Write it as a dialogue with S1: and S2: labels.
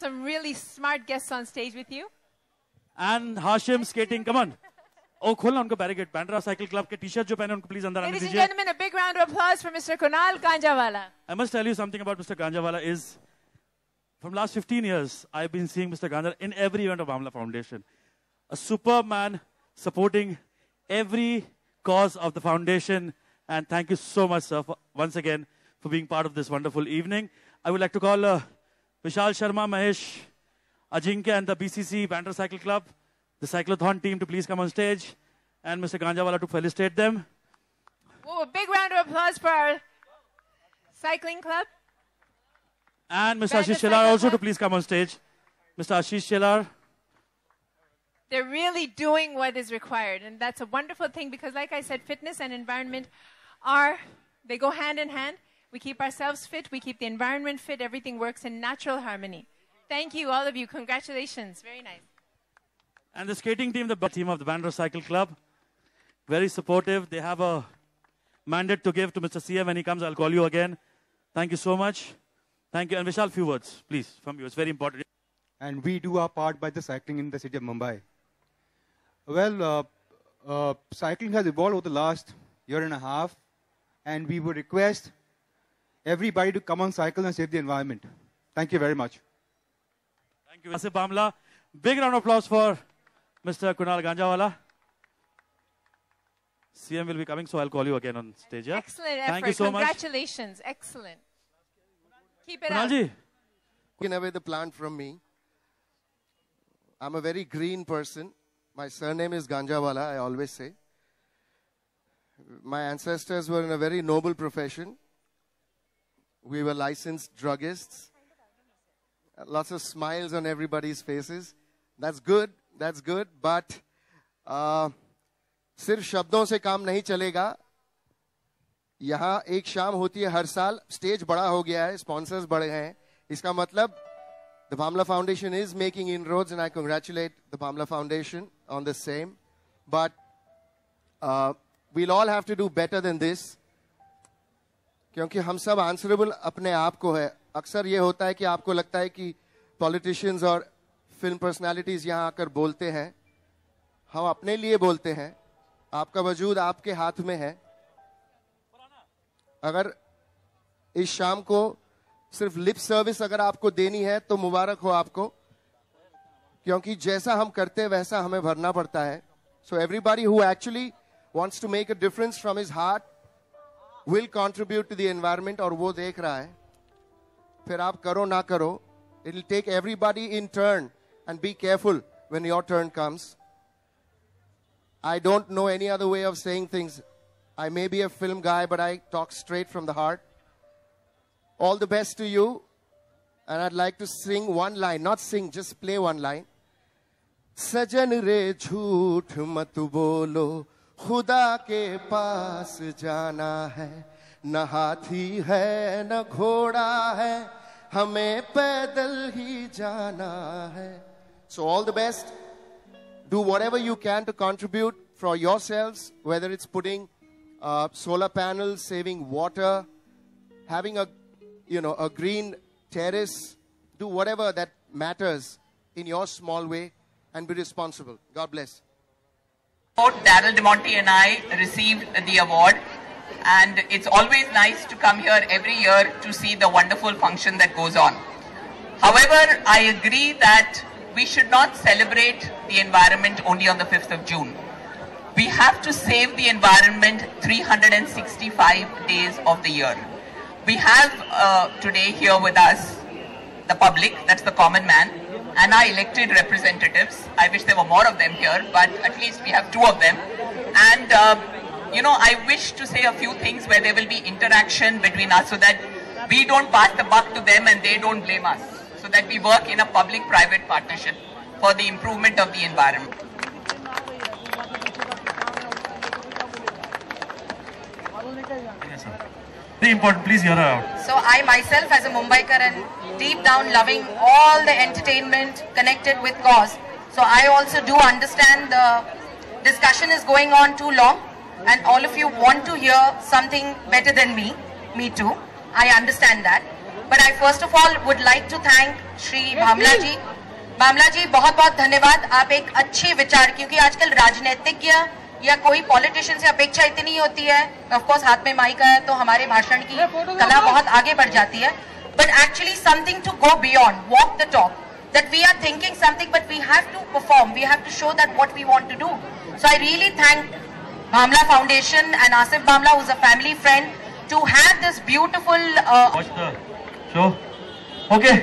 S1: Some really smart guests on stage with you.
S2: And Hashim skating, come on. Oh, खोलना उनको barricade. Bandra Cycle Club के t-shirt जो पहने उनको please अंदर आने
S1: Ladies and
S2: दीजिए.
S1: gentlemen, a big round of applause for Mr. Kunal Kanjawala.
S2: I must tell you something about Mr. Ganjawala is, from last 15 years, I've been seeing Mr. Ganjawala in every event of Bhamla Foundation. A superb man supporting every cause of the foundation. And thank you so much, sir, once again, for being part of this wonderful evening. I would like to call Vishal Sharma, Mahesh, Ajinkya, and the BCC Bandra Cycle Club, the cyclothon team to please come on stage, and Mr. Ganjawala to felicitate them.
S1: Oh, a big round of applause for our cycling club.
S2: And Mr.
S1: Bandra
S2: Ashish
S1: Cycle
S2: Shelar also
S1: Club.
S2: to please come on stage. Mr. Ashish Shelar.
S1: They're really doing what is required. And that's a wonderful thing because, like I said, fitness and environment they go hand in hand. We keep ourselves fit, we keep the environment fit, everything works in natural harmony. Thank you, all of you. Congratulations. Very nice.
S2: And the skating team, the team of the Bandra Cycle Club, very supportive. They have a mandate to give to Mr. CM. When he comes, I'll call you again. Thank you so much. Thank you. And Vishal, few words, please, from you. It's very important.
S3: And we do our part by the cycling in the city of Mumbai. Well, cycling has evolved over the last year and a half, and we would request everybody to come on cycle and save the environment. Thank you very much.
S2: Thank you, Asif Bamla. Big round of applause for Mr. Kunal Ganjawala. CM will be coming, so I'll call you again on stage. Yeah?
S1: Excellent effort.
S2: Thank you so much.
S1: Congratulations. Excellent. Keep it
S2: Kunal
S1: up.
S2: ji.
S4: Taken away the plant from me. I'm a very green person. My surname is Ganjawala, I always say. My ancestors were in a very noble profession. We were licensed druggists. Lots of smiles on everybody's faces. That's good, but सिर्फ शब्दों से काम नहीं चलेगा. यहाँ एक शाम होती है हर साल. स्टेज बड़ा हो गया है, स्पॉन्सर्स बड़े हैं. इसका मतलब the Bhamla Foundation is making inroads, and I congratulate the Bhamla Foundation on the same. But we'll all have to do better than this. क्योंकि हम सब आंसरेबल अपने आप को है. अक्सर ये होता है कि आपको लगता है कि पॉलिटिशियंस और फिल्म पर्सनालिटीज यहाँ आकर बोलते हैं. हम अपने लिए बोलते हैं. आपका वजूद आपके हाथ में है. अगर इस शाम को सिर्फ लिप सर्विस अगर आपको देनी है तो मुबारक हो आपको, क्योंकि जैसा हम करते हैं वैसा हमें भरना पड़ता है. So everybody who actually wants to make a difference from his heart will contribute to the environment, और वो देख रहा है. फिर आप करो ना करो, it will take everybody in turn, and be careful when your turn comes. I don't know any other way of saying things. I may be a film guy, but I talk straight from the heart. All the best to you, and I'd like to sing one line, not sing, just play one line. सजन रे झूठ मत बोलो, खुदा के पास जाना है. न हाथी है न घोड़ा है, हमें पैदल ही जाना है. So all the best. Do whatever you can to contribute for yourselves, whether it's putting solar panels, saving water, having a green terrace. Do whatever that matters in your small way, and be responsible. God bless.
S5: Daryl DeMonte and I received the award, and it's always nice to come here every year to see the wonderful function that goes on. However, I agree that we should not celebrate the environment only on the 5th of June. We have to save the environment 365 days of the year. We have today here with us the public, that's the common man, and our elected representatives. I wish there were more of them here, but at least we have two of them. And, I wish to say a few things where there will be interaction between us so that we don't pass the buck to them and they don't blame us. So that we work in a public-private partnership for the improvement of the environment.
S2: Yes, sir. Very important, please hear her out.
S6: So I myself as a Mumbaikar and deep down loving all the entertainment connected with cause. So I also do understand the discussion is going on too long, and all of you want to hear something better than me too. I understand that. but I first of all would like to thank Shri Bhamla ji. Bhamla ji, बहुत बहुत धन्यवाद. आप एक अच्छे विचार, क्योंकि आजकल राजनीतिज्ञ या कोई पॉलिटिशियन से अपेक्षा इतनी होती है, ऑफ कोर्स हाथ में माइक है तो हमारे भाषण की कला बहुत आगे बढ़ जाती है, but actually something to go beyond, walk the talk, that we are thinking something but we have to perform, we have to show that what we want to do. So I really thank Bhamla Foundation and Asif Bhamla, who's a family friend, to have this beautiful
S2: Watch the show. Okay.